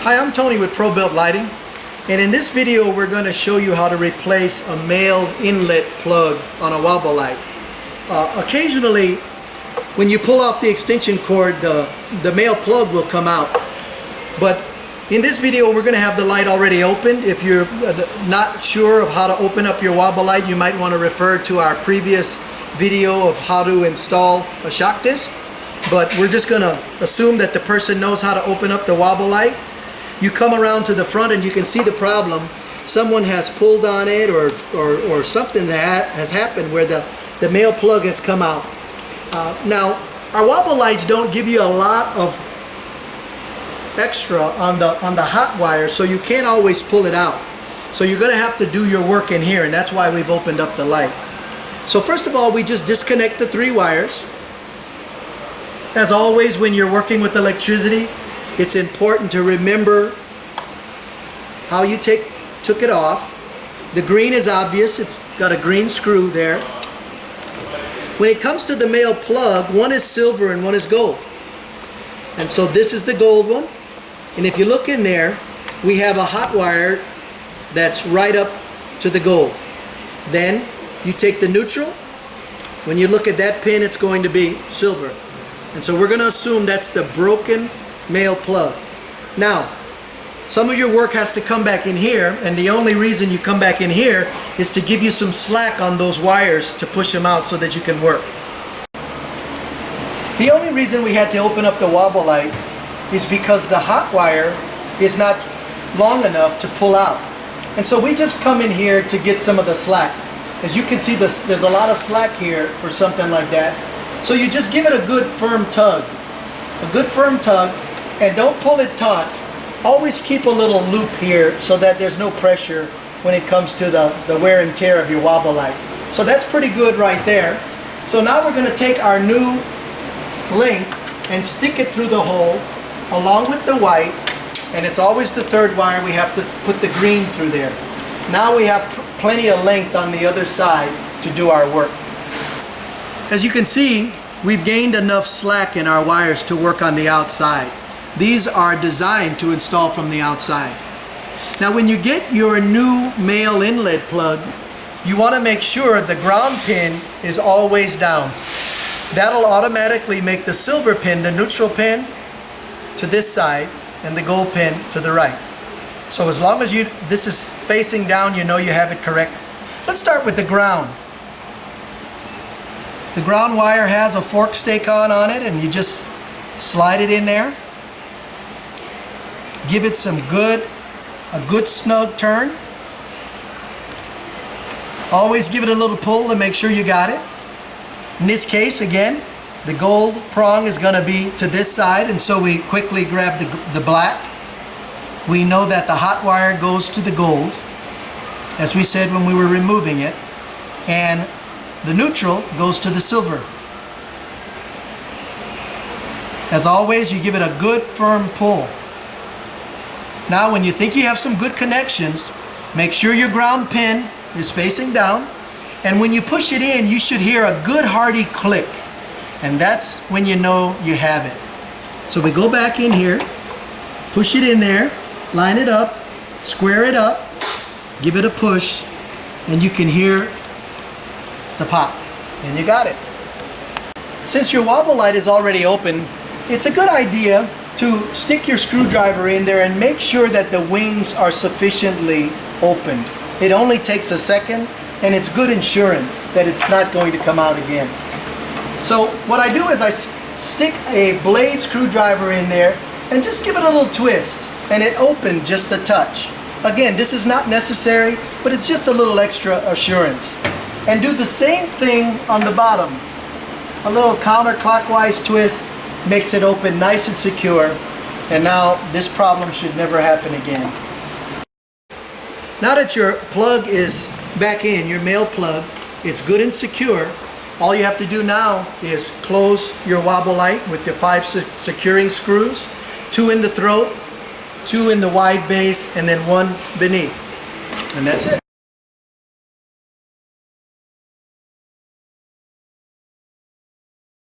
Hi, I'm Tony with ProBuilt Lighting, and in this video we're going to show you how to replace a male inlet plug on a Wobblelight. Occasionally when you pull off the extension cord, the male plug will come out, but in this video we're going to have the light already opened. If you're not sure of how to open up your Wobblelight, you might want to refer to our previous video of how to install a shock disc, but we're just going to assume that the person knows how to open up the Wobblelight. You come around to the front and you can see the problem. Someone has pulled on it or something that has happened where the male plug has come out. Now, our Wobblelights don't give you a lot of extra on the hot wire, so you can't always pull it out. So you're going to have to do your work in here, and that's why we've opened up the light. So first of all, we just disconnect the 3 wires. As always, when you're working with electricity, it's important to remember how you took it off. The green is obvious. It's got a green screw there. When it comes to the male plug, one is silver and one is gold. And so this is the gold one. And if you look in there, we have a hot wire that's right up to the gold. Then you take the neutral. When you look at that pin, it's going to be silver. And so we're going to assume that's the broken male plug. Now, some of your work has to come back in here, and the only reason you come back in here is to give you some slack on those wires to push them out so that you can work. The only reason we had to open up the Wobblelight is because the hot wire is not long enough to pull out. And so we just come in here to get some of the slack. As you can see, there's a lot of slack here for something like that. So you just give it a good firm tug. A good firm tug, and don't pull it taut. Always keep a little loop here so that there's no pressure when it comes to the wear and tear of your Wobblelight. So that's pretty good right there. So now we're going to take our new link and stick it through the hole along with the white, and it's always the 3rd wire. We have to put the green through there. Now we have plenty of length on the other side to do our work. As you can see, we've gained enough slack in our wires to work on the outside. These are designed to install from the outside. Now when you get your new male inlet plug, you want to make sure the ground pin is always down. That'll automatically make the silver pin, the neutral pin, to this side and the gold pin to the right. So as long as this is facing down, you know you have it correct. Let's start with the ground. The ground wire has a fork stake on it, and you just slide it in there. Give it a good snug turn. Always give it a little pull to make sure you got it. In this case, again, the gold prong is going to be to this side, and so we quickly grab the black. We know that the hot wire goes to the gold, as we said when we were removing it, and the neutral goes to the silver. As always, you give it a good firm pull. Now when you think you have some good connections, make sure your ground pin is facing down, and when you push it in, you should hear a good hearty click, and that's when you know you have it. So we go back in here, push it in there, line it up, square it up, give it a push, and you can hear the pop, and you got it. Since your Wobblelight is already open, it's a good idea to stick your screwdriver in there and make sure that the wings are sufficiently opened. It only takes a second, and it's good insurance that it's not going to come out again. So what I do is I stick a blade screwdriver in there and just give it a little twist, and it opened just a touch. Again, this is not necessary, but it's just a little extra assurance. And do the same thing on the bottom. A little counterclockwise twist makes it open nice and secure, and now this problem should never happen again. Now that your plug is back in, your male plug, it's good and secure. All you have to do now is close your Wobblelight with the 5 securing screws, 2 in the throat, 2 in the wide base, and then 1 beneath, and that's it.